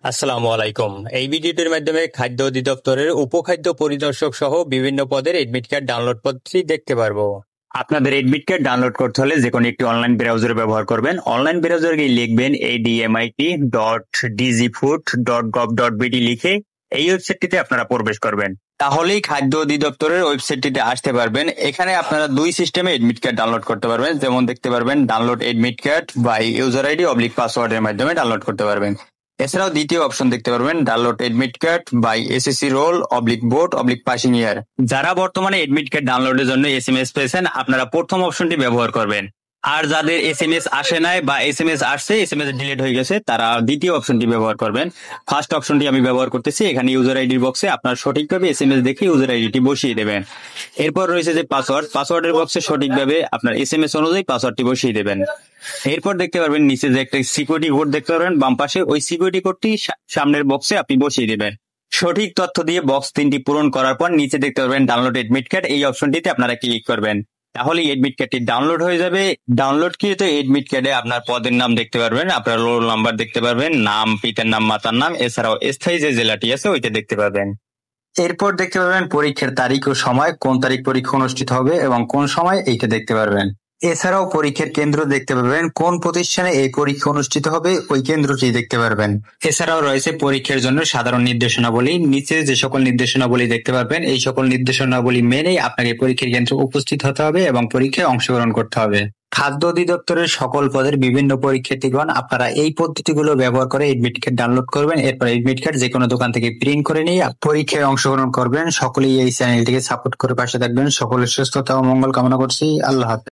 আসসালামু আলাইকুম। এই ভিডিওটির মাধ্যমে খাদ্য অধিদপ্তরের উপখাদ্য পরিদর্শক সহ বিভিন্ন পদের এডমিট কার্ড ডাউনলোড পদ্ধতি দেখতে পারবো। আপনাদের এডমিট কার্ড ডাউনলোড করতে হলে যে কোনো একটি অনলাইন ব্রাউজার ব্যবহার করবেন। অনলাইন ব্রাউজারে গিয়ে লিখবেন admit.dgfood.gov.bd লিখে এই ওয়েবসাইটটিতে আপনারা প্রবেশ করবেন। তাহলেই খাদ্য অধিদপ্তরের ওয়েবসাইটটিতে আসতে পারবেন। এখানে আপনারা দুই সিস্টেমে এডমিট কার্ড ডাউনলোড করতে পারবেন। যেমন দেখতে পারবেন download admit card by user ID oblique পাসওয়ার্ডের মাধ্যমে ডাউনলোড করতে পারবেন। এছাড়াও দ্বিতীয় অপশন দেখতে পারবেন download admit card by SSC roll oblique board oblique passing year. যারা বর্তমানে এডমিট কার্ড ডাউনলোডের জন্য এসএমএস পেয়েছেন আপনারা প্রথম অপশনটি ব্যবহার করবেন। আর যাদের এসএমএস আসে নাই বা এসএমএস আসছে এসএমএস ডিলিট হয়ে গেছে তারা দ্বিতীয় অপশনটি ব্যবহার করবেন। ফার্স্ট অপশনটি আমি ব্যবহার করতেছি। এখানে ইউজার আইডির বক্সে আপনার সঠিকভাবে এসএমএস দেখে ইউজার আইডিটি বসিয়ে দেবেন। এরপর রয়েছে যে পাসওয়ার্ডের বক্সে সঠিকভাবে আপনার এসএমএস অনুযায়ী পাসওয়ার্ডটি বসিয়ে দেবেন। এরপর দেখতে পারবেন নিচে যে একটা সিকিউরিটি কোড দেখতে পারবেন বাম পাশে, ওই সিকিউরিটি কোডটি সামনের বক্সে আপনি বসিয়ে দেবেন। সঠিক তথ্য দিয়ে বক্স 3টি পূরণ করার পর নিচে দেখতে পারবেন ডাউনলোড এডমিট কার্ড, এই অপশনটিতে আপনারা ক্লিক করবেন। তাহলে এডমিট কার্ডটি ডাউনলোড হয়ে যাবে। ডাউনলোডকৃত এডমিট কার্ডে আপনার পদের নাম দেখতে পারবেন, আপনার রোল নাম্বার দেখতে পারবেন, নাম, পিতার নাম, মাতার নাম, এছাড়াও স্থায়ী যে জেলাটি আছে ওইটা দেখতে পাবেন। এরপর দেখতে পারবেন পরীক্ষার তারিখ ও সময়, কোন তারিখ পরীক্ষা অনুষ্ঠিত হবে এবং কোন সময় এইটা দেখতে পারবেন। এছাড়াও পরীক্ষার কেন্দ্র দেখতে পারবেন, কোন প্রতিষ্ঠানে এই পরীক্ষা অনুষ্ঠিত হবে ওই কেন্দ্রটি দেখতে পারবেন। এছাড়াও রয়েছে পরীক্ষার জন্য সাধারণ নির্দেশনাবলী। নিচে যে সকল নির্দেশনাবলী দেখতে পারবেন এই সকল নির্দেশনাবলী মেনেই আপনাকে পরীক্ষার কেন্দ্রে উপস্থিত হতে হবে এবং পরীক্ষায় অংশগ্রহণ করতে হবে। খাদ্য অধিদপ্তরের সকল পদের বিভিন্ন পরীক্ষার্থীগণ আপনারা এই পদ্ধতিগুলো ব্যবহার করে এডমিট কার্ড ডাউনলোড করবেন। এরপর এডমিট কার্ড যে কোনো দোকান থেকে প্রিন্ট করে নিয়ে পরীক্ষায় অংশগ্রহণ করবেন। সকলেই এই চ্যানেলটিকে সাপোর্ট করে পাশে থাকবেন। সকলের সুস্থতা ও মঙ্গল কামনা করছি। আল্লাহ হাফেজ।